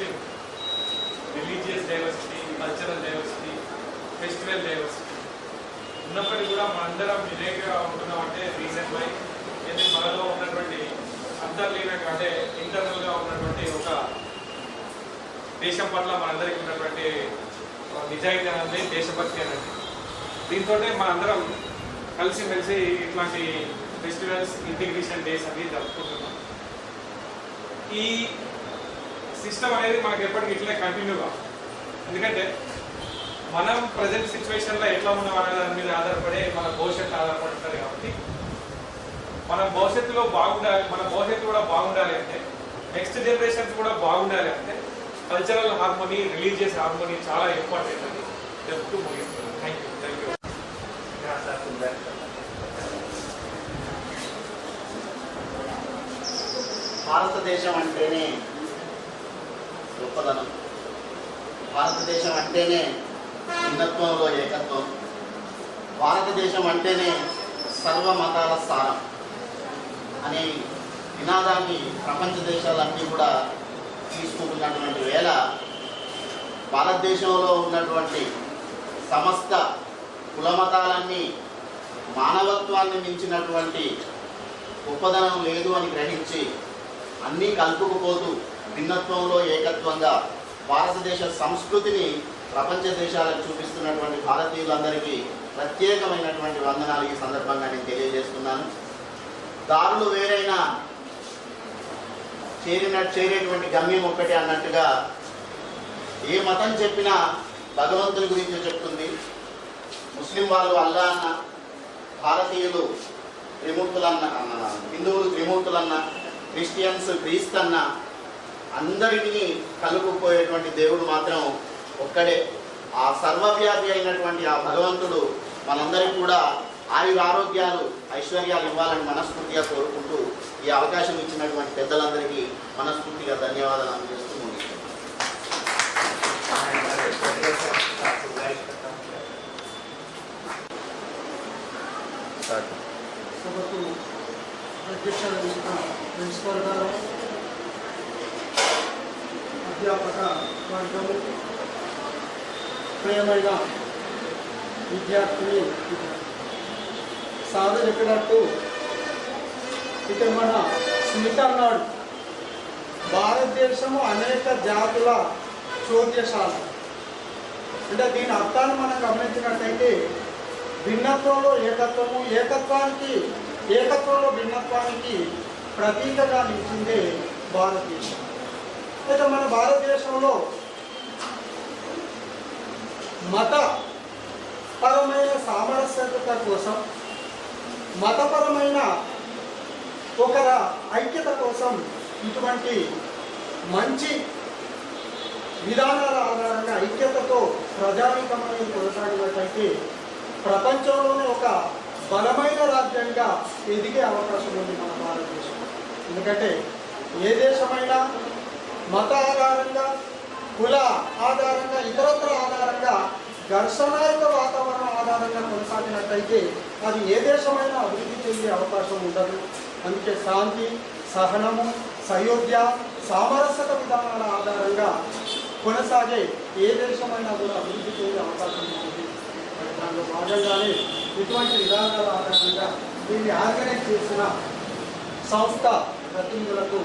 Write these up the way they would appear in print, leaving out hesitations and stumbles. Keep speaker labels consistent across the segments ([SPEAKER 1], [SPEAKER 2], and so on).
[SPEAKER 1] ముస్లిం religious diversity, cultural diversity, festival diversity ఉన్నప్పటికీ కూడా మనందరం వినేగా ఉంటున్నామంటే రీజన్ వై ఏది మనలో ఉన్నటువంటి అంతర్లీనంగా అంటే ఇంటర్నల్గా ఉన్నటువంటి ఒక దేశం పట్ల మనందరికీ ఉన్నటువంటి నిజాయితీ అనేది దేశభక్తి అనేది. దీంతో మనందరం కలిసిమెలిసి ఇట్లాంటి ఫెస్టివల్స్, ఇంటిగ్రేషన్ డేస్ అవి జరుపుకుంటున్నాం. ఈ సిస్టమ్ అనేది మనకి ఎప్పటికీ ఇట్లే కంటిన్యూగా, ఎందుకంటే మనం ప్రజెంట్ సిచ్యువేషన్లో ఎట్లా ఉన్నాం అనే దాని మీద ఆధారపడే మన భవిష్యత్తు ఆధారపడుతుంది. కాబట్టి మన భవిష్యత్తులో బాగుండాలి, మన భవిష్యత్తు కూడా బాగుండాలి అంటే, నెక్స్ట్ జనరేషన్స్ కూడా బాగుండాలి అంటే కల్చరల్ హార్మోనీ, రిలీజియస్ హార్మోనీ చాలా ఇంపార్టెంట్ అని చెప్తూ ముగిస్తున్నాను. Thank you.
[SPEAKER 2] భారతదేశం అంటేనే గొప్పదనం, భారతదేశం అంటేనే భిన్నత్వంలో ఏకత్వం, భారతదేశం అంటేనే సర్వ మతాల స్థానం అనే నినాదాన్ని ప్రపంచ దేశాలన్నీ కూడా తీసుకుంటున్నటువంటి వేళ భారతదేశంలో ఉన్నటువంటి సమస్త కులమతాలన్నీ మానవత్వాన్ని మించినటువంటి గొప్పదనం లేదు అని గ్రహించి అన్నీ కలుపుకుపోతూ భిన్నత్వంలో ఏకత్వంగా భారతదేశ సంస్కృతిని ప్రపంచ దేశాలకు చూపిస్తున్నటువంటి భారతీయులందరికీ ప్రత్యేకమైనటువంటి వందనాలు ఈ సందర్భంగా నేను తెలియజేస్తున్నాను. దారులు వేరైనా చేరేటువంటి గమ్యం ఒక్కటే అన్నట్టుగా ఏ మతం చెప్పినా భగవంతుని గురించి చెప్తుంది. ముస్లిం వాళ్ళు అల్లా అన్న, భారతీయులు త్రిమూర్తులన్న, హిందువులు త్రిమూర్తులన్న, క్రిస్టియన్స్ క్రీస్తన్న, అందరినీ కలుపుకుపోయేటువంటి దేవుడు మాత్రం ఒక్కడే. ఆ సర్వవ్యాపి అయినటువంటి ఆ భగవంతుడు మనందరికీ కూడా ఆయుర ఆరోగ్యాలు, ఐశ్వర్యాలు ఇవ్వాలని మనస్ఫూర్తిగా కోరుకుంటూ ఈ అవకాశం ఇచ్చినటువంటి పెద్దలందరికీ మనస్ఫూర్తిగా ధన్యవాదాలు అందజేస్తూ ముగిస్తున్నాను.
[SPEAKER 3] సభకు అధ్యక్ష ప్రిన్సిపల్ గారు, అధ్యాపక వర్గము, ప్రియమైన విద్యార్థిని సాధన చెప్పినట్టు ఇక్కడ మన స్మిత అన్నాడు, భారతదేశము అనేక జాతుల చోద్యశాల. అంటే దీని అర్థాన్ని మనం గమనించినట్టయితే భిన్నత్వంలో ఏకత్వము, ఏకత్వంలో భిన్నత్వానికి ప్రతీకగా నిలిచిందే భారతదేశం. అయితే మన భారతదేశంలో మతపరమైన సామరస్యత కోసం, మతపరమైన ఒకర ఐక్యత కోసం ఇటువంటి మంచి విధానాల ఆధారంగా ఐక్యతతో ప్రజానీకమని కొనసాగినట్లయితే ప్రపంచంలోనే ఒక బలమైన రాజ్యంగా ఎదిగే అవకాశం ఉంది మన భారతదేశం. ఎందుకంటే ఏ దేశమైనా మత ఆధారంగా, కుల ఆధారంగా, ఇతరత్ర ఆధారంగా ఘర్షణాయుత వాతావరణం ఆధారంగా కొనసాగినట్టయితే అది ఏ దేశమైనా అభివృద్ధి చెందే అవకాశం ఉండదు. అందుకే శాంతి, సహనము, సయోధ్య, సామరస్యత విధానాల ఆధారంగా కొనసాగే ఏ దేశమైనా కూడా అభివృద్ధి చెందే అవకాశం ఉంటుంది. దాంట్లో భాగంగానే ఇటువంటి విధానాల ఆధారంగా దీన్ని ఆర్గనైజ్ చేసిన సంస్థ ప్రతినిధులకు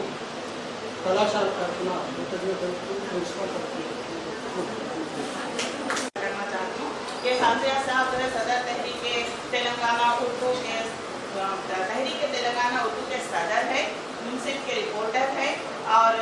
[SPEAKER 3] కళాశాల తరఫున కృతజ్ఞతలు ప్రిన్సిపల్
[SPEAKER 4] सदर तहरीक तेलंगाना उर्दू के सदर है, मुंसिफ के रिपोर्टर है और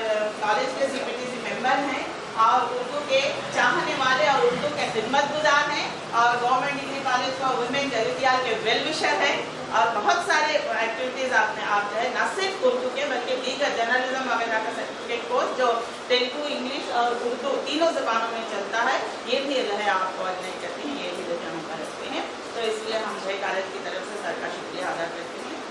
[SPEAKER 4] कॉलेज के सीपीटीसी मेंबर हैं और उर्दू के चाहने वाले और उर्दू के खिदमतगुजार हैं और गवर्नमेंट डिग्री कॉलेज का वुमेन जगतियाल के वेल विशर है और बहुत सारे एक्टिविटीज़ आप जो है न सिर्फ उर्दू के बल्कि दीगर जर्नलिज्म वगैरह का सर्टिफिकेट कोर्स जो तेलुगु, इंग्लिश और उर्दू तीनों ज़बानों में चलता है, ये भी जो है आप कोऑर्डिनेट करते हैं, ये भी जो है हम करते हैं। तो इसलिए हम जो है कॉलेज की तरफ से सर का शुक्रिया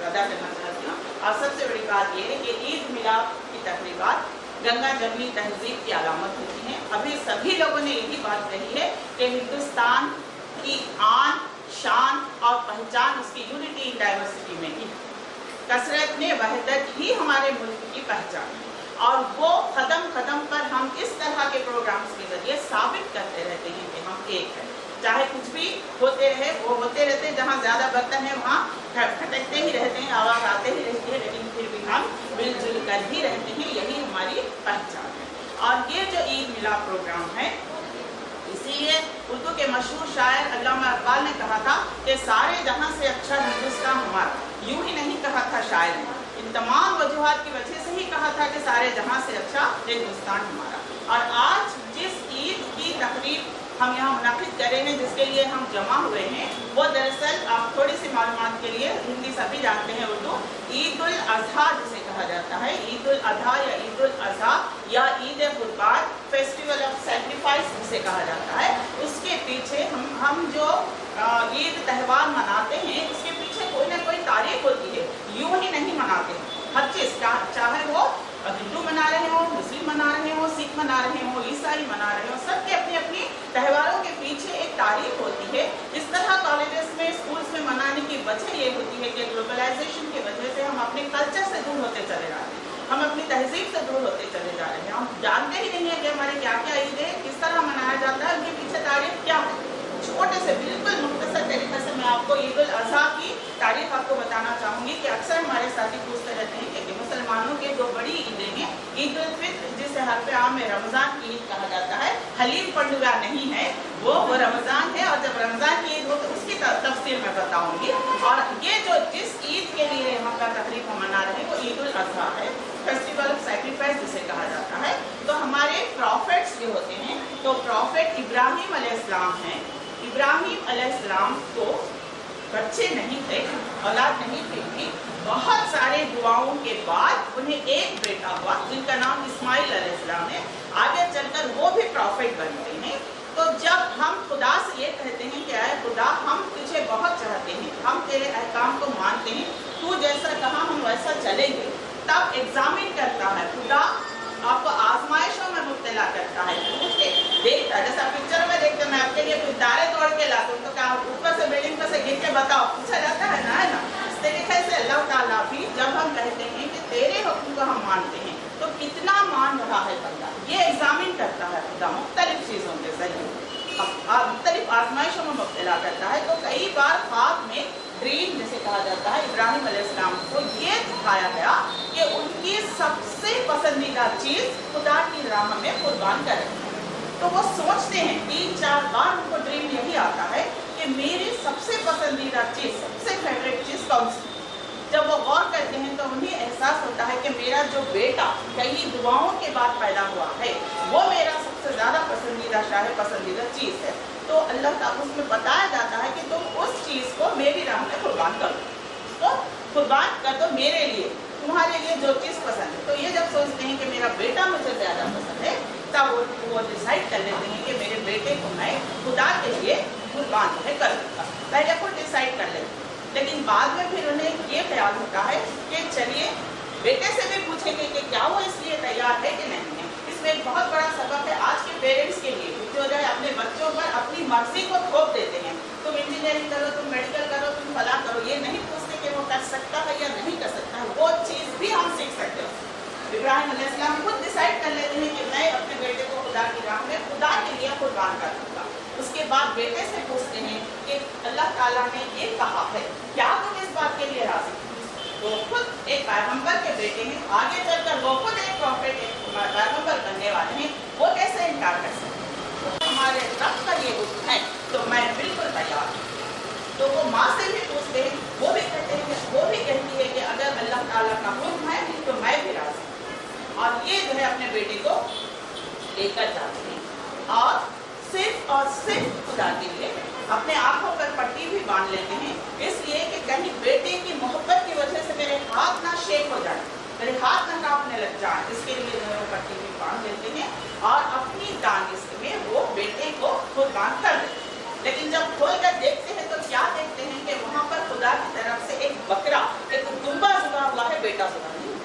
[SPEAKER 4] अदा करना चाहती हूँ। और सबसे बड़ी बात ये है कि ईद मिलाद की तकरीबात गंगा जमनी तहजीब की अलामत होती हैं। अभी सभी लोगों ने यही बात कही है कि हिंदुस्तान की आन, शान और पहचान उसकी यूनिटी इन डाइवर्सिटी में ही, कसरत में वहदत ही हमारे मुल्क की पहचान है। और वो कदम कदम पर हम इस तरह के प्रोग्राम्स के जरिए साबित करते रहते हैं कि हम एक हैं। चाहे कुछ भी होते रहे, वो होते रहते हैं, जहाँ ज़्यादा बर्तन है वहाँ खटकते ही रहते हैं, आवाज़ आते ही रहती है, लेकिन फिर भी हम मिलजुल कर ही रहते हैं, यही हमारी पहचान है। और ये जो ईद मिलाद प्रोग्राम है, इसीलिए उर्दू के मशहूर शायर अल्लामा इकबाल ने कहा था कि सारे जहाँ से अच्छा हिंदुस्तान हमारा। यूं ही नहीं कहा था शायर ने, इन तमाम वजूहात की वजह से ही कहा था कि सारे जहाँ से अच्छा हिंदुस्तान हमारा। और आज जिस ईद की तकरीब हम यहाँ मुनाकिद कर रहे हैं, जिसके लिए हम जमा हुए हैं, वो दरअसल आप थोड़ी सी मालूमात के लिए, हिंदी सभी जानते हैं उर्दू, ईद उल अजहा जिसे कहा जाता है, ईद उल अजहा या ईद उल अजहा या ईद कुर्बान, फेस्टिवल ऑफ सैक्रिफाइस जिसे कहा जाता है, उसके पीछे हम जो ईद त्यौहार मनाते हैं, उसके पीछे कोई ना कोई तारीख होती है। यूं ही नहीं मनाते हैं हर चीज़, चाहे वो हिंदू मना रहे हो, मुस्लिम मना रहे हो, सिख मना रहे हो, ईसाई मना रहे हो, सबके अपनी अपनी त्योहारों के पीछे एक तारीख होती है। इस तरह कॉलेजेस में, स्कूल्स में मनाने की वजह ये होती है कि ग्लोबलाइजेशन की वजह से हम अपने कल्चर से दूर होते चले जा रहे हैं, हम अपनी तहजीब से दूर होते चले जा रहे हैं। हम जानते ही नहीं है कि हमारे क्या क्या ईद है, किस तरह मनाया जाता है, उनके पीछे तारीख क्या है। छोटे से बिल्कुल मुख्तसर तरीके से मैं आपको ईद उल अजहा की तारीख आपको बताना चाहूँगी कि अक्सर हमारे साथी पूछते रहते हैं कि मुसलमानों के दो बड़ी ईदें हैं, ईद उल फित्र जिसे हरफ आम में रमज़ान की ईद कहा जाता है, हलीम पंडुगा नहीं है, वो रमज़ान है, और जब रमज़ान की ईद हो तो उसकी तफसील मैं बताऊँगी। और ये जो जिस ईद के लिए यहाँ का तकरीब हम मना रहे हैं वो ईद उल अजहा है, फेस्टिवल ऑफ सैक्रिफाइस जिसे कहा जाता है। तो हमारे प्रॉफिट्स जो होते हैं, तो प्रॉफिट इब्राहिम अलैहिस्सलाम हैं। इब्राहिम अलैहिस्सलाम को बच्चे नहीं थे, औलाद नहीं थी, बहुत सारे दुआओं के बाद उन्हें एक बेटा हुआ जिनका नाम इस्माइल अलैहिस्सलाम है। आगे चलकर वो भी प्रॉफिट बनते हैं। तो जब हम खुदा से ये कहते हैं कि आए खुदा, हम तुझे बहुत चाहते हैं, हम तेरे अहकाम को मानते हैं, तू जैसा कहा हम वैसा चलेंगे, तब एग्जामिन करता है खुदा, आपको आजमाइशों में मुब्तला करता है, देखता है। जैसा पिक्चर में देखते, मैं आपके लिए कुछ तारे तोड़ के लाता हूँ तो क्या ऊपर से बिल्डिंग पर से गिर के बताओ, पूछा जाता है ना, है ना। इस तरीके से अल्लाह ताला भी जब हम कहते हैं कि तेरे हुक्म को हम मानते हैं, तो कितना मान रहा है बंदा, ये एग्जामिन करता है खुदा मुख्तलिफ चीज़ों के जरिए, मुख्तलिफ आजमाइशों में मुब्तला करता है। तो कई बार ख्वाब में ड्रीम जिसे कहा जाता है, इब्राहिम अलैहिस्सलाम को ये दिखाया गया कि उनकी सबसे पसंदीदा चीज़ खुदा की राह में कुर्बान करें। तो वो सोचते हैं, 3-4 बार उनको ड्रीम यही आता है कि मेरी सबसे पसंदीदा चीज़, सबसे फेवरेट चीज़ कौन सी। जब वो गौर करते हैं तो उन्हें एहसास होता है कि मेरा जो बेटा कई दुआओं के बाद पैदा हुआ है, वो मेरा सबसे ज़्यादा पसंदीदा पसंदीदा चीज़ है। तो अल्लाह ताला उसमें बताया जाता है कि तुम उस चीज़ को मेरी राह में कुर्बान करो, तो कुर्बान कर दो मेरे लिए, तुम्हारे लिए जो चीज़ पसंद है। तो ये जब सोचते हैं कि मेरा बेटा मुझे ज़्यादा पसंद है, तब वो डिसाइड कर लेते हैं कि मेरे बेटे को मैं खुदा के लिए कुर्बान है कर दूँगा। पहले खुद डिसाइड कर लेते हैं, लेकिन बाद में फिर उन्हें ये ख्याल होता है कि चलिए बेटे से भी पूछेंगे कि क्या वो इसलिए तैयार है कि नहीं है। इसमें एक बहुत बड़ा सबक है आज के पेरेंट्स के लिए, जो है अपने बच्चों पर अपनी मर्जी को थोप देते हैं, तुम इंजीनियरिंग करो, तुम मेडिकल करो, तुम फला करो, ये नहीं पूछते कि वो कर सकता है या नहीं कर सकता है। वो चीज़ भी हम सीख सकते हो। इब्राहिम अलैहिस्सलाम खुद डिसाइड कर लेते हैं कि मैं अपने बेटे को खुदा की राह में खुदा के लिए कुर्बान कर दूँगा। उसके बाद बेटे से पूछते हैं कि अल्लाह ताला ने ये कहा है, क्या तुम इस बात के लिए राजी? वो खुद एक पैगंबर के बेटे हैं, आगे चलकर वो खुद एक प्रॉफिट, एक पैगंबर बनने वाले हैं, वो कैसे इनकार कर सकते हैं? तो हमारे रब का ये हुक्म है तो मैं बिल्कुल तैयार हूँ। तो वो माँ से भी पूछते हैं, वो भी कहते हैं, वो भी कहती है कि अगर अल्लाह ताला का हुक्म है तो मैं भी राजी हूँ। और ये जो है अपने बेटे को लेकर जाते हैं और सिर्फ खुदा के लिए अपने आंखों पर पट्टी भी बांध लेते हैं, इसलिए कि कहीं बेटे की मोहब्बत की वजह से मेरे हाथ ना शेक हो जाए, मेरे हाथ ना कांपने लग जाए, इसके लिए जो है वो पट्टी भी बांध लेते हैं और अपनी दानिश में वो बेटे को कुर्बान कर देते हैं। लेकिन जब खोल कर देखते हैं तो क्या देखते हैं कि वहाँ पर खुदा की तरफ से एक बकरा, एक दुम्बा जुड़ा हुआ है, बेटा जुड़ा नहीं,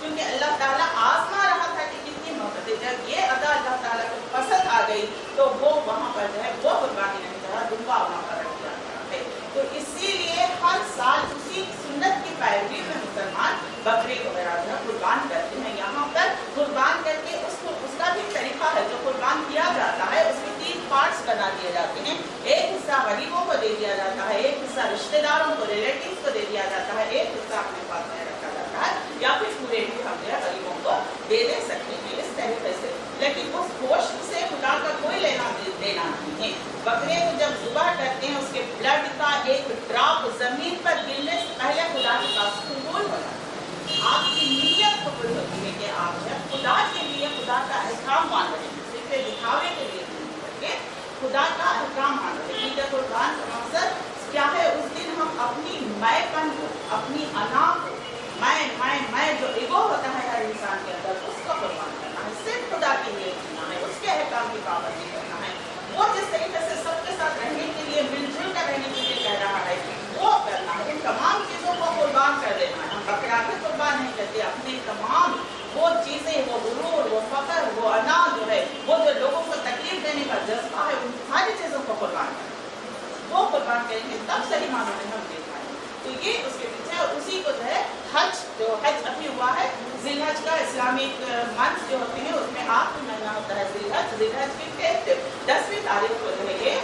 [SPEAKER 4] क्योंकि अल्लाह ताला आजमा रहा था कि कितनी मोहब्बत है। जब ये अदा अल्लाह ताला को पसंद आ गई तो वो वहाँ पर जो है वो कुर्बानी नहीं चाहा, दुम्बा वहाँ पर रख दिया गया है। तो इसीलिए हर साल उसी सुन्नत की पैरवी में मुसलमान बकरी वगैरह जो है कुर्बान करते हैं। मैंपन को, अपनी अना को, मैं जो ईगो होता है हर इंसान के अंदर, उसको कुर्बान करना है, सिर्फ खुदा के लिए जीना है, उसके अहकाम की पाबंदी करना है। वो जिस तरीके से सबके साथ रहने के लिए, मिलजुल कर रहने के लिए कह रहा है, वो करना है। इन तमाम चीज़ों को कुर्बान कर देना है। हम बकराते कुर्बान नहीं करते, अपनी तमाम वो चीज़ें, वो गुरूर, वो फकर, वो अना जो है, वो जो लोगों को तकलीफ देने का जज्बा है, उन सारी चीज़ों को कुर्बान करना, वो कुर्बान करेंगे तब सही मानों में हम देख पाएंगे। तो ये उसके पीछे, और उसी को जो है हज, जो हज अभी हुआ है, जिलहज का इस्लामिक मंथ जो होते हैं उसमें आखिरी महीना होता है जिलहज की 10वीं तारीख को जो है ये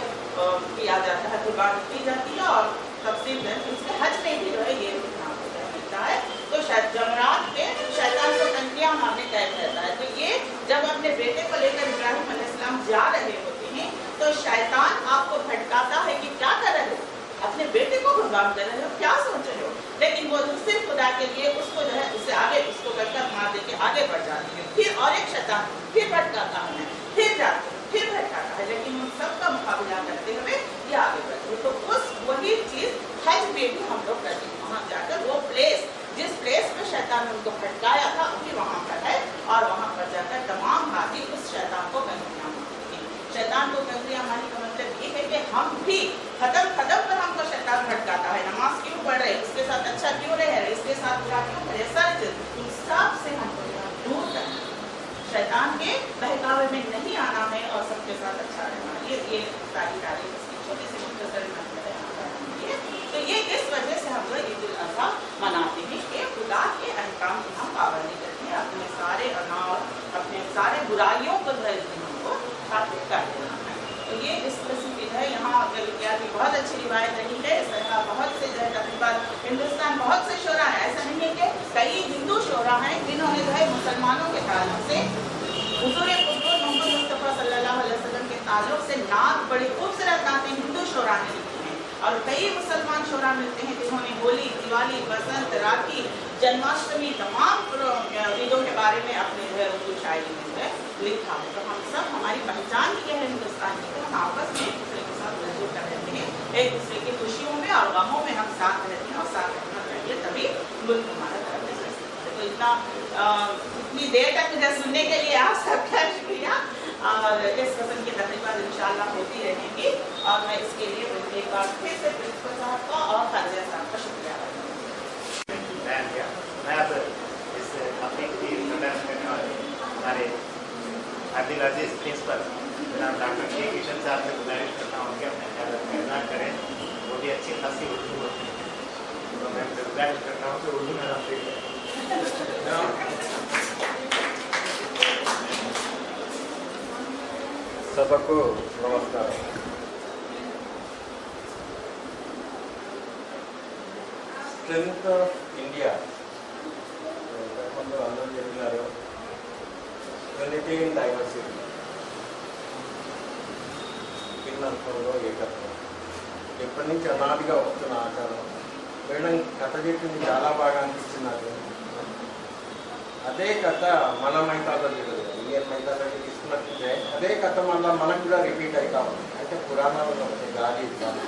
[SPEAKER 4] किया जाता है, कुर्बानी की जाती है। और तफसील में इसके हज में भी जो है ये मिलता है। तो जमरात के शैतान को टंकियाँ मारने का रहता है। तो ये जब अपने बेटे को लेकर इब्राहिम अलैहिस्सलाम जा रहे होते हैं तो शैतान आपको भटकाता है कि क्या कर रहे हो, अपने बेटे को कुर्बान कर रहे हो, क्या सोच रहे हो, लेकिन वो सिर्फ खुदा के लिए उसको जो है उससे आगे उसको करकर मार दे के आगे बढ़ जाती है। फिर और एक शैतान फिर भटकाता है, फिर जाते फिर भटकाता है, लेकिन उन सबका मुकाबला करते हुए ये आगे बढ़ते हैं। तो उस वही चीज़ हज में भी हम लोग करते हैं। वहाँ जाकर वो प्लेस, जिस प्लेस पे शैतान ने उनको भटकाया था अभी वहाँ पर है, और वहाँ पर जाकर तमाम हाथी उस शैतान को कंकरियाँ मारते हैं। शैतान को कंकरियाँ मारने का मतलब ये है कि हम भी कदम कदम पर हमको शैतान भटकाता है, नमाज क्यों पढ़ रहे, इसके साथ अच्छा क्यों रहे, इसके साथ बुरा क्यों करे, सारी चीज़ उन सब से हमको दूर करना, शैतान के बहकावे में नहीं आना है और सबके साथ अच्छा रहना। ये सारी तारीफ इसकी छोटी सी मुख्तसर है। तो ये इस वजह से हम लोग ईद उल अज़हा मनाते हैं कि खुदा के अहकाम की हम पाबंदी करते हैं, अपने सारे अनार, अपने सारे बुराइयों को जो है हमको खातिर कर देना है। तो ये इस स्पेसिफिक है। यहाँ क्या की बहुत अच्छी रिवायत रही है। इस तरह बहुत से जो है तकरीबन हिंदुस्तान बहुत से शोरा है, ऐसा नहीं है कि कई हिंदू शोरा हैं जिन्होंने जो है मुसलमानों के ताल्लुक से हुजूर मोहम्मद मुस्तफ़ा सल्लल्लाहु अलैहि वसल्लम के ताल्लुक से नात, बड़ी खूबसूरत नातें हिंदू शोरा ने लिखी हैं। और कई मुसलमान शोरा मिलते हैं जिन्होंने होली, दिवाली, बसंत, राखी, जन्माष्टमी, तमाम ईदों के बारे में अपने जो है उर्दू शायरी में जो है लिखा है। तो हम सब, हमारी पहचान ही है हिंदुस्तान की, तो हम आपस में एक दूसरे के साथ मिलजुल कर रहते हैं, एक दूसरे की खुशियों में और गमों में हम साथ रहते हैं, और साथ रहना चाहिए, तभी मुल्क हमारा तरक्की कर सकता है। तो इतनी देर तक मुझे सुनने के लिए आप सबका शुक्रिया। और इस किस्म की तकरीबन इंशाअल्लाह होती रहेंगी, और मैं इसके लिए एक बार फिर से प्रिंसिपल साहब का और खालिया साहब का शुक्रिया अदा करती हूँ।
[SPEAKER 5] मैं अब इस अपनी प्रदर्शन करने वाले हमारे अब्दुल अजीज प्रिंसिपल जनाब डॉक्टर के किशन साहब से गुजारिश करता हूँ कि अपने ख्याल करें। वो भी अच्छी खासी उर्दू होती है, तो मैं गुजारिश करता हूँ कि उर्दू में आप
[SPEAKER 6] सबको नमस्कार। స్ట్రెంగ్త్ ఆఫ్ ఇండియా కొంతమంది అందరూ చెప్పినారు, యూనిటీ ఇన్ డైవర్సిటీ, భిన్నత్వంలో ఏకత్వం. ఎప్పటి నుంచి అనాదిగా వస్తున్న ఆచారం. మేడం కథ చెప్పింది చాలా బాగా అనిపించింది నాకు. అదే కథ మన మైథాలజీలో, ఇండియన్ మైథాలజీ తీసుకున్నట్లయితే అదే కథ మళ్ళీ మనకు కూడా రిపీట్ అవుతా ఉంది. అంటే పురాణాలలో ఒకటి గాలి కాదు,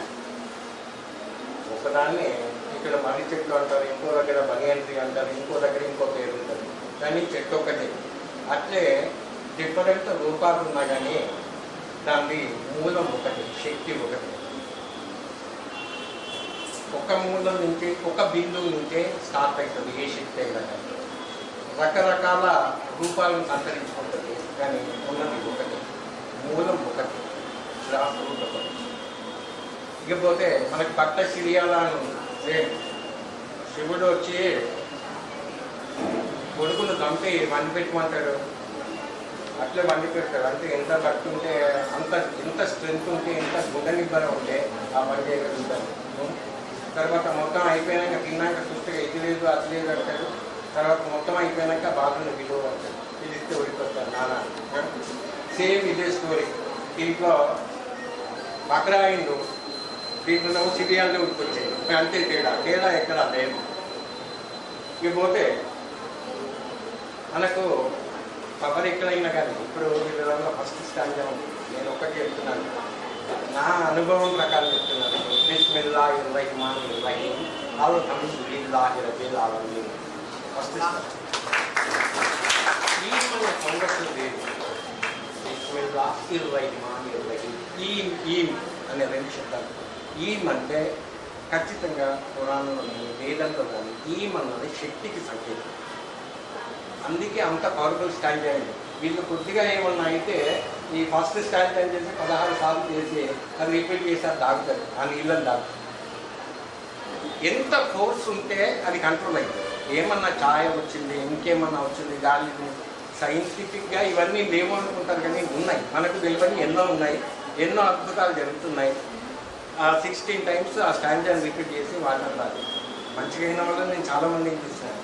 [SPEAKER 6] ఒకదాన్ని ఇక్కడ మర్రి చెట్టు అంటారు, ఇంకో దగ్గర బనియన్ ట్రీ అంటారు, ఇంకో దగ్గర ఇంకో పేరు ఉంటుంది, కానీ చెట్టు ఒకటే. అట్లే డిఫరెంట్ రూపాలు ఉన్నా కానీ దాని మూలం ఒకటి, శక్తి ఒకటి. ఒక మూలం నుంచి, ఒక బిందువు నుంచే స్టార్ట్ అవుతుంది ఏ శక్తి అయినా కానీ. రకరకాల రూపాలను సంతరించుకుంటుంది, కానీ ఉన్నది ఒకటి, మూలం ఒకటి, గ్రాస్ రూట్ ఒకటి. ఇకపోతే మనకి భక్త సిరియాల అని సేమ్ శివుడు వచ్చి కొడుకును చంపి వండి పెట్టమంటాడు, అట్లే వండి పెడతాడు. అంటే ఎంత భక్తి ఉంటే, ఎంత స్ట్రెంత్ ఉంటే, ఎంత గుండె నిబ్బర ఉంటే ఆ పని చేయగలుగుతాడు. తర్వాత మొత్తం అయిపోయాక తిన్నాక చూస్తే ఇది లేదు అది లేదు అంటాడు. తర్వాత మొత్తం అయిపోయాక బాధను విలువ అంటాడు, ఇది ఇస్తే ఉడికొస్తాడు నాన్న. సేమ్ ఇదే స్టోరీ. దీంట్లో బక్రా అయిండు, దీంట్లో సిరియాల్లో ఉడికొచ్చాయి, అంతే తేడా ఎక్కడ లేదు. ఇకపోతే మనకు పవర్ ఎక్కడైనా కానీ ఇప్పుడు వీళ్ళలో ఫస్ట్ స్టాండ్ ఉంది. నేను ఒక్కటి చెప్తున్నాను, నా అనుభవం ప్రకారం చెప్తున్నాను. బిస్మిల్లాహిర్రహ్మానిర్రహీం అల్హమ్దులిల్లాహి రబ్బిల్ ఆలమీన్. ఫస్ట్ ఈ మన సంగతులు లేదు. బిస్మిల్లాహిర్రహ్మానిర్రహీం ఈమ్ అనే 2 శబ్దాలు. ఈమ్ అంటే ఖచ్చితంగా పురాణంలో కానీ వేదంలో కానీ ఈమ్ అన్నది శక్తికి సంకేతం. అందుకే అంత పవర్ఫుల్ స్టాండ్ అయింది. వీళ్ళు కొద్దిగా ఏమన్నా అయితే ఈ ఫస్ట్ స్టాండ్ అని చేసి 16 సార్లు చేసి అది రిపీట్ చేసి తాగుతారు, ఆ నీళ్ళని తాగుతారు. ఎంత ఫోర్స్ ఉంటే అది కంట్రోల్ అవుతుంది. ఏమన్నా ఛాయ వచ్చింది, ఇంకేమన్నా వచ్చింది, గాలి సైంటిఫిక్గా ఇవన్నీ లేవు అనుకుంటారు, కానీ ఉన్నాయి. మనకు తెలియని ఎన్నో ఉన్నాయి, ఎన్నో అద్భుతాలు జరుగుతున్నాయి. 16 టైమ్స్ ఆ స్టాండ్ రిపీట్ చేసి వాటర్ రాదు. మంచిగా అయిన వల్ల నేను చాలామందిని చూసాను.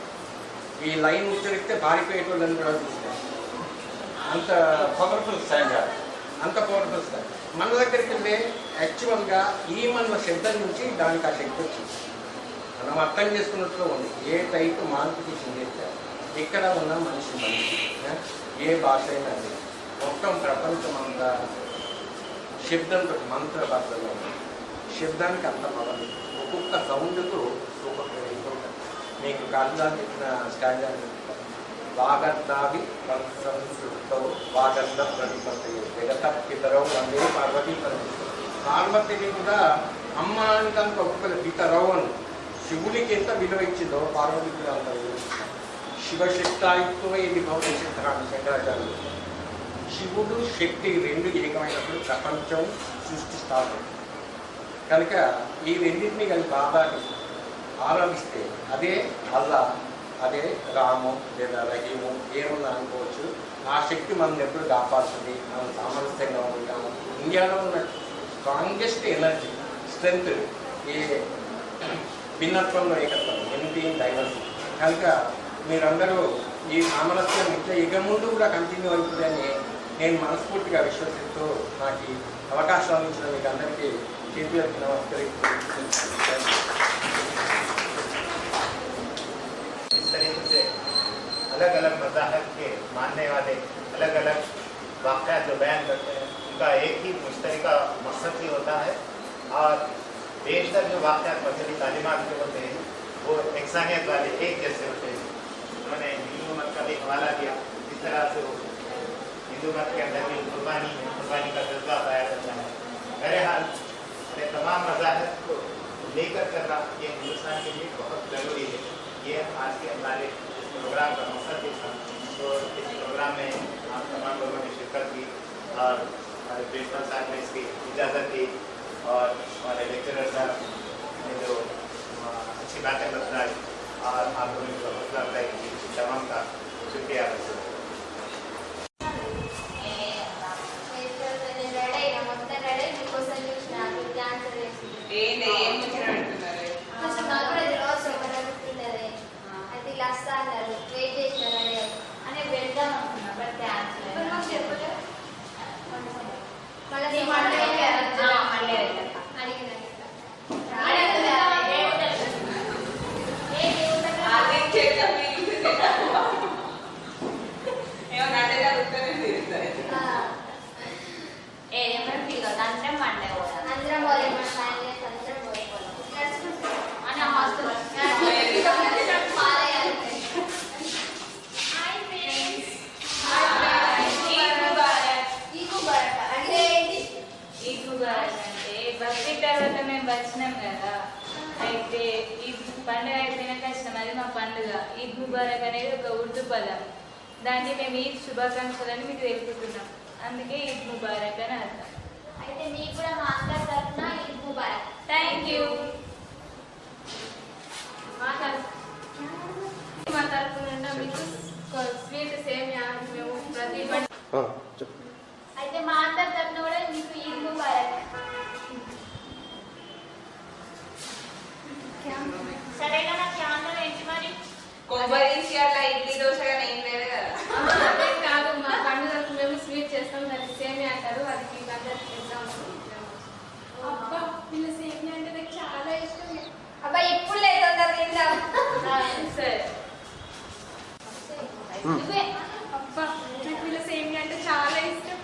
[SPEAKER 6] ఈ లైన్ ఉచ్చరిస్తే పారిపోయేటోళ్ళని కూడా చూసాను. అంత పవర్ఫుల్ స్టాండ్, అంత పవర్ఫుల్ స్టాండ్. మన దగ్గరికి వెళ్తే యాక్చువల్గా ఈ మన శబ్దం నుంచి దానికి ఆ శక్తి వచ్చింది. మనం అర్థం చేసుకున్నట్లు ఉంది. ఏ టైప్ మాల్టిప్లికేషన్ చేస్తే ఎక్కడ ఉన్న మనిషి ఏ భాష అయినా అది మొత్తం ప్రపంచం అంతా శబ్దంతో మంత్రబద్ధంగా ఉంది. శబ్దానికి అంత పవర్. ఒక్కొక్క సౌండ్కు ఒక్కొక్క మీకు కాళిదాసు చెప్పిన స్టాండర్డ్ వాగర్దావి సంస్కృతో వాగర్ద ప్రతిపత్తి జగత పితరవు వందే పార్వతీ పార్వతిని కూడా అమ్మ అని దానికి ఒక్కొక్కరు పితరవు అని. శివుడికి ఎంత విలువ ఇచ్చిందో పార్వతికి అంత విలువ. శివశక్తాయుక్తో ఇది భౌతిక చిత్రాన్ని శంకరాచార్యులు. శివుడు శక్తి 2 ఏకమైనప్పుడు ప్రపంచం సృష్టిస్తారు. కనుక ఈ రెండింటినీ కలిపి బాబాని ఆరాధిస్తే అదే అల్లా, అదే రాము లేదా రహీము ఏమున్నా అనుకోవచ్చు. ఆ శక్తి మనం ఎప్పుడు కాపాడుతుంది. మనం సామరస్యంగా ఉంటాము. ఇండియాలో ఉన్న స్ట్రాంగెస్ట్ ఎనర్జీ స్ట్రెంగ్త్ ఏ భిన్నత్వంలో ఏకత్వం, ఎన్టీ డైవర్సిటీ. కనుక మీరందరూ ఈ సామరస్యం ఇట్లా ఇక ముందు కూడా కంటిన్యూ అవుతుందని నేను మనస్ఫూర్తిగా విశ్వసిస్తూ నాకు ఈ అవకాశాలు ఇచ్చిన మీకు అందరికీ చేతులకి నమస్కరిస్తున్నాను.
[SPEAKER 5] इस तरीके से अलग अलग मज़ाहब के मानने वाले अलग अलग वाक़या जो बयान करते हैं उनका एक ही मुश्तरका मकसद ही होता है और बेशतर जो वाक़या मजहबी तालीमात के होते हैं वो इंसानियत वाले एक जैसे होते हैं। उन्होंने हिंदू मत का भी हवाला दिया, जिस तरह से वो हिंदू मत के अंदर भी कुर्बानी का जज्बा पाया जाता है। बहरहाल तमाम मज़ाहब को लेकर करना ये हिंदुस्तान के लिए बहुत ज़रूरी है। ये आज के हमारे इस प्रोग्राम का मकसद भी था। तो इस प्रोग्राम में आप तमाम लोगों ने शिरकत की और हमारे प्रिंसिपल साहब ने इसकी इजाज़त दी और हमारे लेक्चरर साहब ने जो अच्छी बातें बताई और आप लोगों ने जो हौसला अफजाई की, तमाम का शुक्रिया अदा करता हूं।
[SPEAKER 7] భక్తి తర్వాత మేము వచ్చినాం కదా, అయితే ఈ పండుగ అయిపోయినాక వచ్చినాం. అది మా పండుగ. ఈద్ ముబారక్ అనేది ఒక ఉర్దూ పదం. దాన్ని మేము ఈద్ శుభాకాంక్షలని మీకు తెలుపుతున్నాం. అందుకే ఈద్ ముబారక్ అని అర్థం.
[SPEAKER 8] అయితే మీకు కూడా మా అందరి తరఫున ఈద్ ముబారక్.
[SPEAKER 7] Thank you.
[SPEAKER 8] మా తరఫు నుండి మీకు స్వీట్ సేమియా మేము ప్రతి అయితే మా అందరి తరఫున కూడా మీకు ఈద్ ముబారక్. సరేనా? నాకు ఆనందం ఏంటి మరి?
[SPEAKER 7] కొబ్బరి అట్లా ఇడ్లీ దోశగా ఏం లేదు కదా.
[SPEAKER 8] అదే కాదు, మా పండుగలకు మేము స్వీట్ చేస్తాం, దాన్ని సేమియా అంటారు. అది మీకు అందరికి చేద్దాం. అబ్బా వీళ్ళ సేమియా అంటే నాకు చాలా ఇష్టం. అబ్బా ఇప్పుడు లేదు, సరే. అబ్బా నాకు వీళ్ళ సేమియా అంటే చాలా ఇష్టం.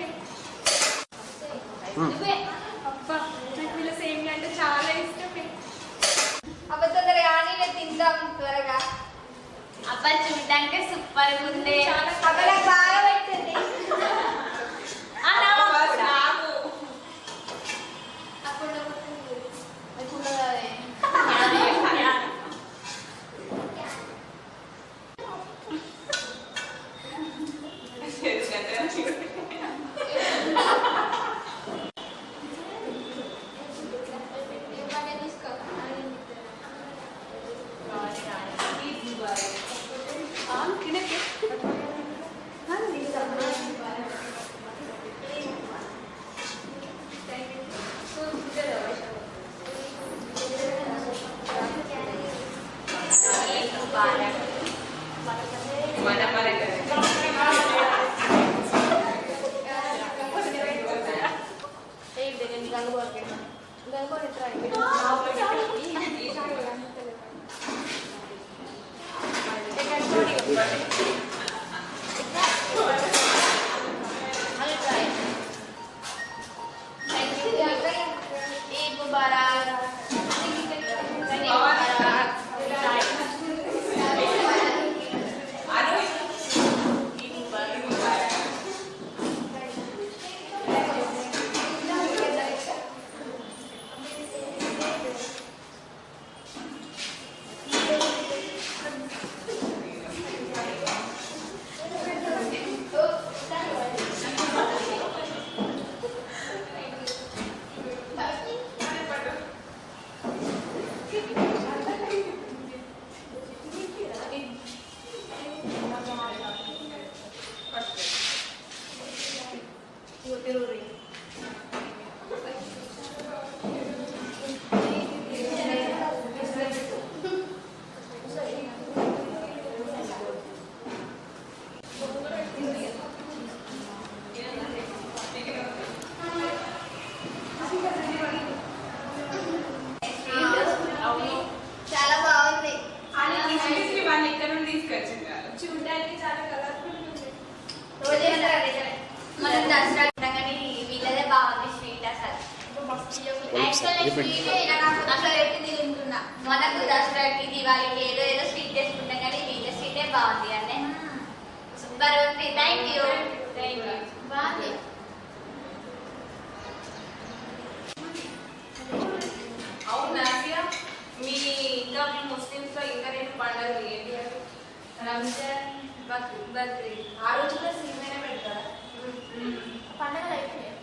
[SPEAKER 7] అబ్బా చూడడానికి సూపర్ ఉంది.
[SPEAKER 8] అక్కడ బాగా పెట్టండి. చాలా బాగుంది. చూడడానికి చాలా కలర్ఫుల్ ఉంది. మనం దసరా కానీ వీళ్ళదే బాగుంది స్వీట్ అసలు. అట్లా పెట్టింది తింటున్నా. మనకు దసరాకి దివాళీకి ఏదో ఏదో స్వీట్ చేసుకుంటాం కానీ వీళ్ళ స్వీటే బాగుంది అంటే సూపర్ ఉంది. Thank you. బాగుంది.
[SPEAKER 9] అవునా మీ ఇంకా మీ ముస్లిమ్స్ లో ఇంకా రెండు పండుగలు ఏంటి?
[SPEAKER 7] రంజాన్, బక్రీద్.
[SPEAKER 9] ఆ రోజు కూడా సీజన్ పెడతారా?
[SPEAKER 7] పండుగలు అయిపోయాయి.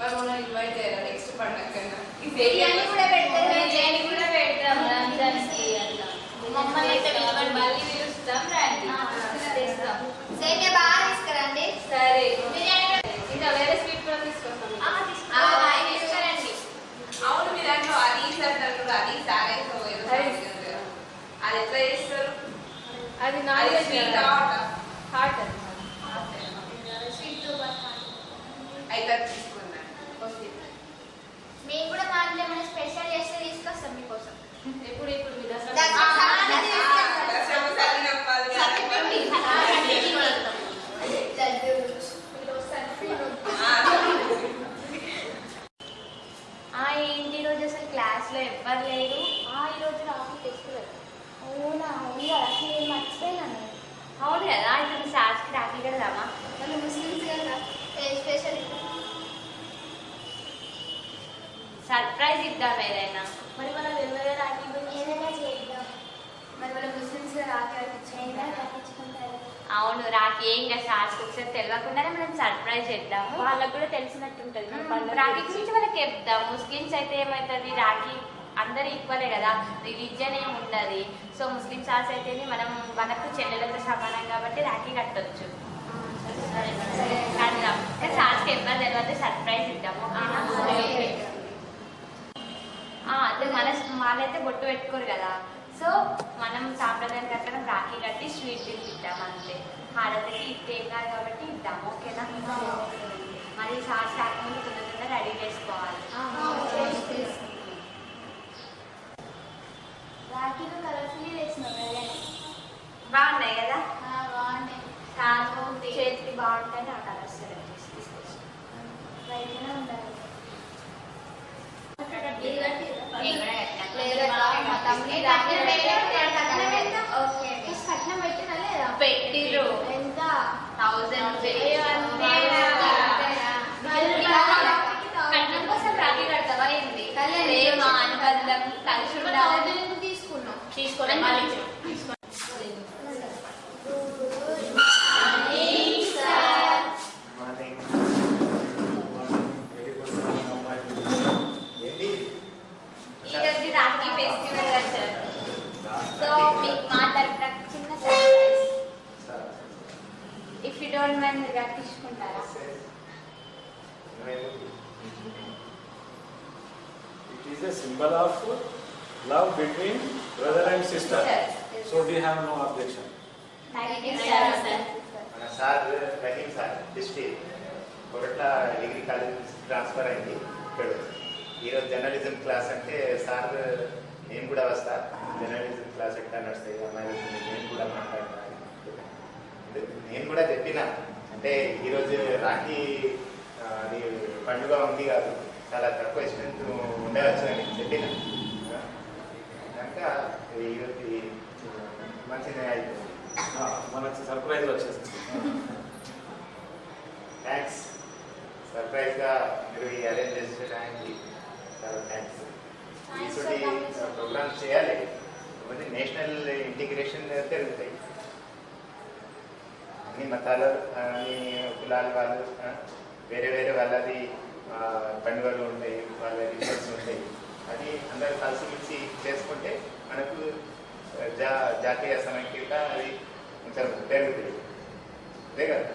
[SPEAKER 9] మరి మనం ఇన్వైట్ చేయాలి నెక్స్ట్ పండుగ కన్నా.
[SPEAKER 7] బిర్యానీ కూడా పెడతాం. బిర్యానీ కూడా పెడతాం రంజాన్కి అట్లా. మమ్మల్ని అయితే పిలవండి. మళ్ళీ పిలుస్తాం రండి. చేస్తాం. సేమియా బాగా తీసుకురండి. సరే. బిర్యానీ
[SPEAKER 9] ఇంకా వేరే స్వీట్ కూడా తీసుకొస్తాం.
[SPEAKER 7] తీసుకురండి.
[SPEAKER 9] అవును మీ దాంట్లో అది అంటారు కదా, అది సారీ అది ఎట్లా చేస్తారు?
[SPEAKER 7] అది
[SPEAKER 9] స్వీట్
[SPEAKER 7] హాట్
[SPEAKER 9] అయితే తీసుకున్నాను. ఓకే
[SPEAKER 7] మేము కూడా మా ఇంట్లో ఏమైనా స్పెషల్ చేస్తే తీసుకొస్తాం మీకోసం.
[SPEAKER 9] ఇప్పుడు మీ దసరా
[SPEAKER 7] ఏంటి రోజు అసలు క్లాస్లో ఎవ్వరు లేరు. ఈరోజు రాహుల్ టెస్ట్ లేదు. అవునా? అవును కదా, అసలు ఏం మర్చిపోయినాను. అవును కదా, ఇప్పుడు సార్స్కి రాఖీ కడదామా? వాళ్ళు ముస్లిమ్స్ కదా, స్పెషల్ సర్ప్రైజ్ ఇద్దాం ఏదైనా. మరి మనం ఎవరైనా రాఖీ ఏదైనా చేద్దాం. మరి వాళ్ళ ముస్లిమ్స్ రాఖీ కట్టించుకుంటారు. అవును, రాఖీ ఇంకా సార్స్కి ఒకసారి తెలియకుండానే మనం సర్ప్రైజ్ చేద్దాము. వాళ్ళకు కూడా తెలిసినట్టుంటుంది. రాఖీ గురించి వాళ్ళకి చెప్దాం. ముస్లిమ్స్ అయితే ఏమవుతుంది, రాఖీ అందరు ఈక్వలే కదా, రిలీజియన్ ఏమి ఉండదు. సో ముస్లిం సార్స్ అయితే మనకు చెల్లెలతో సమానం కాబట్టి రాఖీ కట్టొచ్చు. కడదాం. సార్స్కి ఎవరు తెలియదు, సర్ప్రైజ్ ఇద్దాము. అదే వాళ్ళైతే బొట్టు పెట్టుకోరు కదా, సో మనం సాంప్రదాయం ప్రకారం రాఖీ కట్టి స్వీట్ తినిపిద్దాం అంతే. హారతికి ఇష్టం కాదు కాబట్టి ఇద్దాం. ఓకేనా? మరి సార్స్ రాకముందు తొందరగా రెడీ చేసుకోవాలి. రాఖీలు కలర్ఫుల్ వేసినాం. బాగున్నాయి కదా? బాగున్నాయి. సార్లు చేతికి బాగుంటాయి. ఆ కలర్స్ తీసుకొచ్చి బయటనే ఉండాలి.
[SPEAKER 8] కట్నం కోసం రాఖీ కడతావా ఏంటి?
[SPEAKER 9] ప్రేమ అనుబంధం కలిసి ఉండాలని
[SPEAKER 8] తీసుకున్నాం.
[SPEAKER 9] ఈరోజు రాఖీ ఫెస్టివల్ కదా సార్. సో మీకు మా తరఫున చిన్న surprise. If you don't mind మీరు కట్టించుకుంటారా?
[SPEAKER 1] It is a symbol of love between brother and sister. So we have no objection.
[SPEAKER 9] Thank you sir.
[SPEAKER 5] మన sir Rahim sir history Koratla degree college transfer అయింది ఇక్కడ. ఈరోజు journalism class అంటే sir నేను కూడా వస్తా, journalism class ఎట్లా నడుస్తాయి అమ్మాయి నేను కూడా మాట్లాడతాను. నేను కూడా చెప్పిన అంటే ఈరోజు రాఖీ అది పండుగ ఉంది కాదు, చాలా తక్కువ స్ట్రెంత్ ఉండవచ్చు అని చెప్పిన కనుక ఈరోజు మంచిగా అయిపోయింది.
[SPEAKER 1] మనకు సర్ప్రైజ్ వచ్చేసింది.
[SPEAKER 5] థ్యాంక్స్. సర్ప్రైజ్గా మీరు ఈ అరేంజ్ చేసేటానికి చాలా థ్యాంక్స్. ఇటువంటి ప్రోగ్రామ్స్ చేయాలి, ఇవన్నీ నేషనల్ ఇంటిగ్రేషన్ జరుగుతాయి. అన్ని మతాలు అన్ని కులాల వాళ్ళు వేరే వేరే వాళ్ళది పండుగలు ఉంటాయి, వాళ్ళ రిచువల్స్ ఉంటాయి. అది అందరూ కలిసిమెలిసి చేసుకుంటే మనకు జాతీయ సమైక్యత అది కొంచెం పెరుగుతుంది. అదే కదా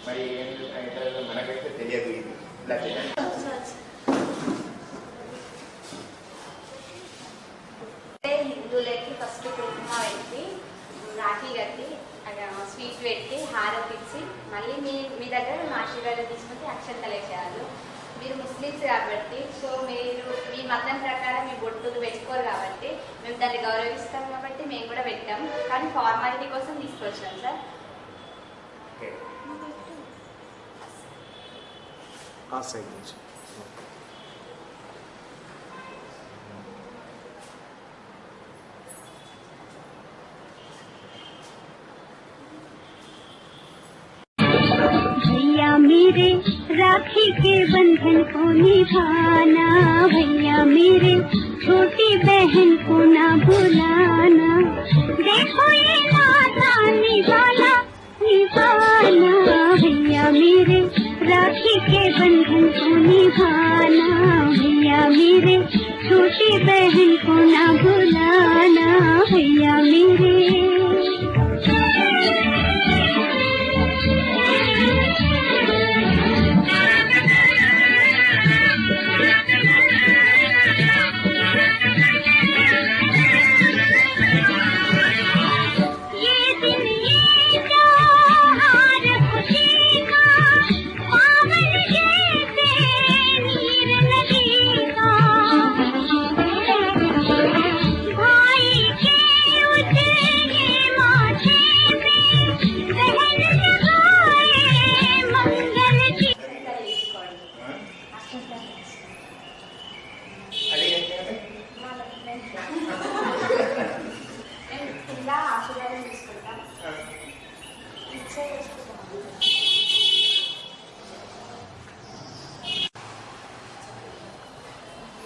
[SPEAKER 5] మరి ఏంటంటే మనకైతే తెలియదు ఇది ఇలా చేయాలి.
[SPEAKER 9] హిందువులకి ఫస్ట్ కుంకుమ పెట్టి రాఖీ కట్టి స్వీట్ పెట్టి హారతి ఇచ్చి మళ్ళీ మీ దగ్గర మా ఆశీర్వాదం తీసుకుంటే అక్షంతలు వేసేవాళ్ళు. మీరు ముస్లిమ్స్ కాబట్టి సో మీరు మీ మతం ప్రకారం మీ బొట్టులు పెట్టుకోరు కాబట్టి మేము దాన్ని గౌరవిస్తాం కాబట్టి మేము కూడా పెట్టాము. కానీ ఫార్మాలిటీ కోసం తీసుకొచ్చాం సార్.
[SPEAKER 10] भैया मेरे राखी के बंधन को निभाना, भैया मेरे छोटी बहन को ना भुलाना, देखो ये नाता निभाना निभाना, भैया मेरे राखी के बंधन को निभाना, भैया मेरे छोटी बहन को ना भुलाना, भैया मेरे।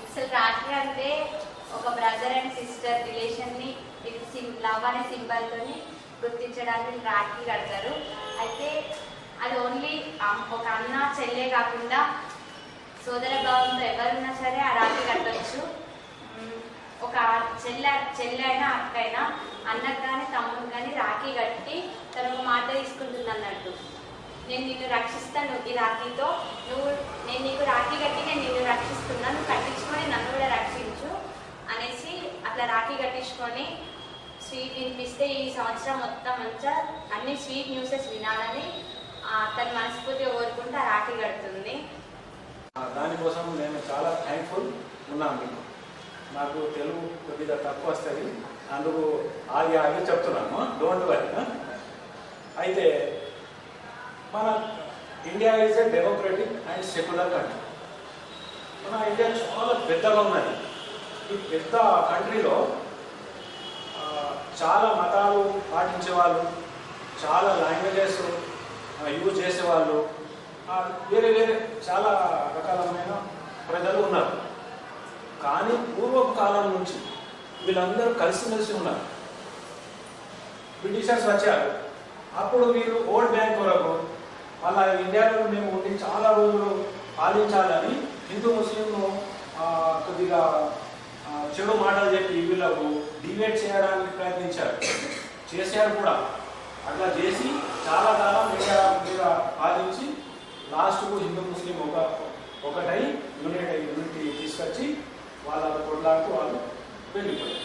[SPEAKER 9] అసలు రాఖీ అంటే ఒక బ్రదర్ అండ్ సిస్టర్ రిలేషన్ని లవ్ అనే సింబల్తోని గుర్తించడానికి రాఖీ కడతారు. అయితే అది ఓన్లీ ఒక అన్న చెల్లె కాకుండా సోదర భావంతో ఎవరున్నా సరే ఆ రాఖీ కట్టవచ్చు. ఒక చెల్లె అయినా అక్క అయినా అన్నకు కానీ తమ్ముడు కానీ రాఖీ కట్టి తను ఒక మాట తీసుకుంటుంది అన్నట్టు. నేను నిన్ను రక్షిస్తాను ఈ రాఖీతో, నేను నీకు రాఖీ కట్టి నేను నిన్ను రక్షిస్తున్నాను, నువ్వు కట్టించుకొని నన్ను కూడా రక్షించు అనేసి అట్లా రాఖీ కట్టించుకొని స్వీట్ వినిపిస్తే ఈ సంవత్సరం మొత్తం మంచిగా అన్ని స్వీట్ న్యూసెస్ వినాలని తను మనస్ఫూర్తిగా కోరుకుంటే ఆ రాఖీ కడుతుంది.
[SPEAKER 1] దానికోసం నేను చాలా థ్యాంక్ఫుల్ ఉన్నాను మీకు. నాకు తెలుగు కొద్దిగా తక్కువ వస్తుంది, అందుకు ఆగి చెప్తున్నాను, డోంట్ వరీ. అయితే మన India is a democratic and secular country. మన ఇండియా చాలా పెద్దగా ఉన్నది. ఈ పెద్ద కంట్రీలో చాలా మతాలు పాటించే వాళ్ళు, చాలా లాంగ్వేజెస్
[SPEAKER 11] యూజ్ చేసేవాళ్ళు, వేరే వేరే చాలా రకాలమైన ప్రజలు ఉన్నారు. కానీ పూర్వపు కాలం నుంచి వీళ్ళందరూ కలిసిమెలిసి ఉన్నారు. బ్రిటిషర్స్ వచ్చారు, అప్పుడు వీళ్ళు ఓల్డ్ బ్యాంక్ కొరకు వాళ్ళ ఇండియాలో మేము ఉండి చాలా రోజులు పాలించాలని హిందూ ముస్లింను కొద్దిగా చెడు మాటలు చెప్పి వీళ్ళకు డివేట్ చేయడానికి ప్రయత్నించారు, చేశారు కూడా. అట్లా చేసి చాలా కాలం ఇండియా మీద పాలించి లాస్ట్కు హిందూ ముస్లిం ఒకటై యూనిటీ తీసుకొచ్చి వాళ్ళ కొట్లాడుతూ వాళ్ళు వెళ్ళిపోయారు.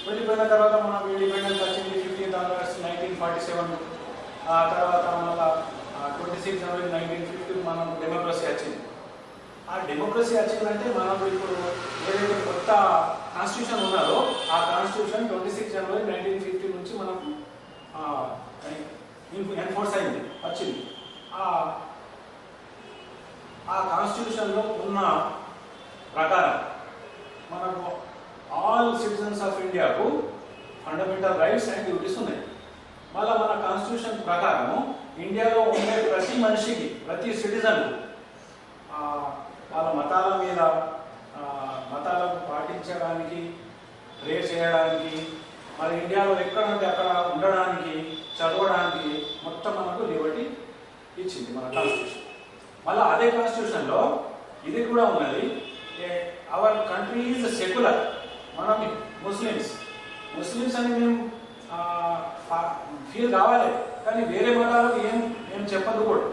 [SPEAKER 11] వెళ్ళిపోయిన తర్వాత మనం ఇండిపెండెన్స్ వచ్చింది 15th August 1947. ఆ తర్వాత మళ్ళీ 26 January 1950 మనం డెమోక్రసీ వచ్చింది. ఆ డెమోక్రసీ వచ్చిందంటే మనం ఇప్పుడు ఏదైతే కొత్త కాన్స్టిట్యూషన్ ఉన్నదో ఆ కాన్స్టిట్యూషన్ 26 January 1950 నుంచి మనకు ఎన్ఫోర్స్ అయింది, వచ్చింది. ఆ కాన్స్టిట్యూషన్లో ఉన్న ప్రకారం మనకు ఆల్ సిటిజన్స్ ఆఫ్ ఇండియాకు ఫండమెంటల్ రైట్స్ అండ్ డ్యూటీస్ ఉన్నాయి. మళ్ళీ మన కాన్స్టిట్యూషన్ ప్రకారము ఇండియాలో ఉండే ప్రతి మనిషికి, ప్రతి సిటిజన్ వాళ్ళ మతాల మీద మతాలను పాటించడానికి, ప్రే చేయడానికి, మరి ఇండియాలో ఎక్కడంటే అక్కడ ఉండడానికి, చదవడానికి మొత్తం మనకు లిబర్టీ ఇచ్చింది మన కాన్స్టిట్యూషన్. మళ్ళీ అదే కాన్స్టిట్యూషన్లో ఇది కూడా ఉన్నది, అవర్ కంట్రీ ఈజ్ సెక్యులర్. మనం ముస్లిమ్స్ అని మేము ఫీల్ కావాలి, కానీ వేరే మతాలకు ఏం చెప్పదు కూడా.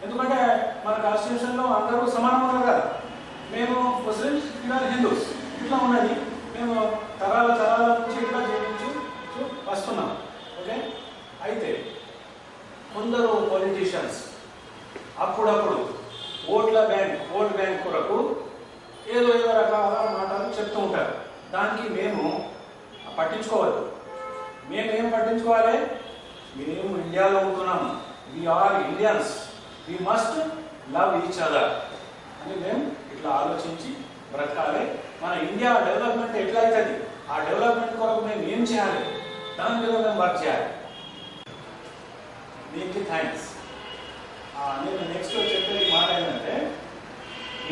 [SPEAKER 11] ఎందుకంటే మన కాన్స్టిట్యూషన్లో అందరూ సమానం ఉన్నారు కదా. మేము ముస్లిమ్స్, ఇట్లా హిందూస్, ఇట్లా ఉన్నది. మేము తరాల నుంచి ఇట్లా జీవించు వస్తున్నాం. ఓకే, అయితే కొందరు పొలిటీషియన్స్ అప్పుడప్పుడు ఓట్ బ్యాంక్ కొరకు ఏదో రకాల మాటలు చెప్తూ ఉంటారు. దానికి మేము పట్టించుకోవద్దు. మేమేం పట్టించుకోవాలి? మేము ఇండియాలో ఉంటున్నాము, we are Indians, we must love each other అని మేము ఇట్లా ఆలోచించి బ్రతకాలి. మన ఇండియా డెవలప్మెంట్ ఎట్లా అవుతుంది, ఆ డెవలప్మెంట్ కొరకు మేము ఏం చేయాలి, దాని మీద మేము వర్క్ చేయాలి. దీనికి థ్యాంక్స్. నేను నెక్స్ట్ చెప్పేది మాట ఏంటంటే,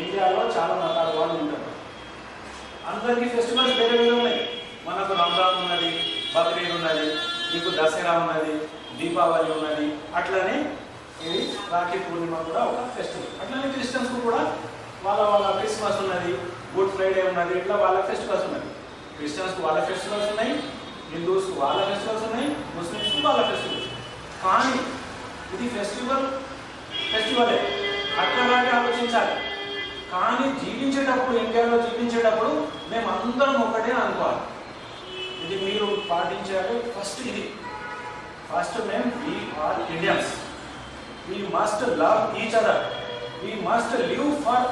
[SPEAKER 11] ఇండియాలో చాలా మతాల వాళ్ళు ఉంటారు. అందరికీ ఫెస్టివల్స్ వేరే వేరే ఉన్నాయి. మనకు రంజాన్ ఉన్నది, బక్రీద్ ఉన్నది, మీకు దసరా ఉన్నది, దీపావళి ఉన్నది. అట్లనే ఇది రాఖీ పూర్ణిమ కూడా ఒక ఫెస్టివల్. అట్లనే క్రిస్టియన్స్కు కూడా వాళ్ళ క్రిస్మస్ ఉన్నది, గుడ్ ఫ్రైడే ఉన్నది. ఇట్లా వాళ్ళ ఫెస్టివల్స్ ఉన్నది. క్రిస్టియన్స్కు వాళ్ళ ఫెస్టివల్స్ ఉన్నాయి, హిందూస్కు వాళ్ళ ఫెస్టివల్స్ ఉన్నాయి, ముస్లిమ్స్కు వాళ్ళ ఫెస్టివల్స్. కానీ ఇది ఫెస్టివలే, అట్లాగే ఆలోచించాలి. కానీ జీవించేటప్పుడు, ఇండియాలో జీవించేటప్పుడు మేము అందరం ఒకటే అనుకోవాలి. ఇది మీరు పాటించాలి. ఫస్ట్ మేము we are Indians. We must love each other. We must live for